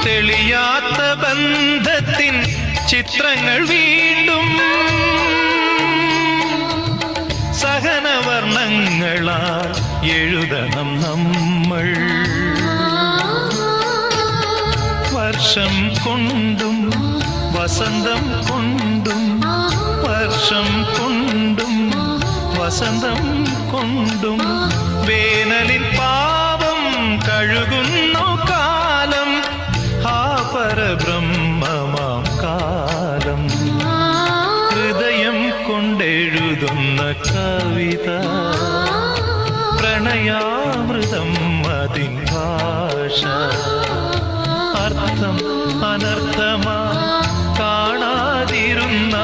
തെളിയാത്ത ബന്ധത്തിൻ ചിത്രങ്ങൾ വീണ്ടും സഹനവർണ്ണങ്ങളാൽ എഴുതണം നമ്മൾ. വർഷം കൊണ്ടും വസന്തം കൊണ്ടും വർഷം കൊണ്ടും വസന്തം കൊണ്ടും വേനലിൽ പാപം കഴുകുന്നു കാലം. ആ പരബ്രഹ്മമാം കാലം ഹൃദയം കൊണ്ടെഴുതുന്ന കവിത പ്രണയാമൃതം അതിൻ ഭാഷ. അർത്ഥം അനർത്ഥമാ കാണാതിരുന്ന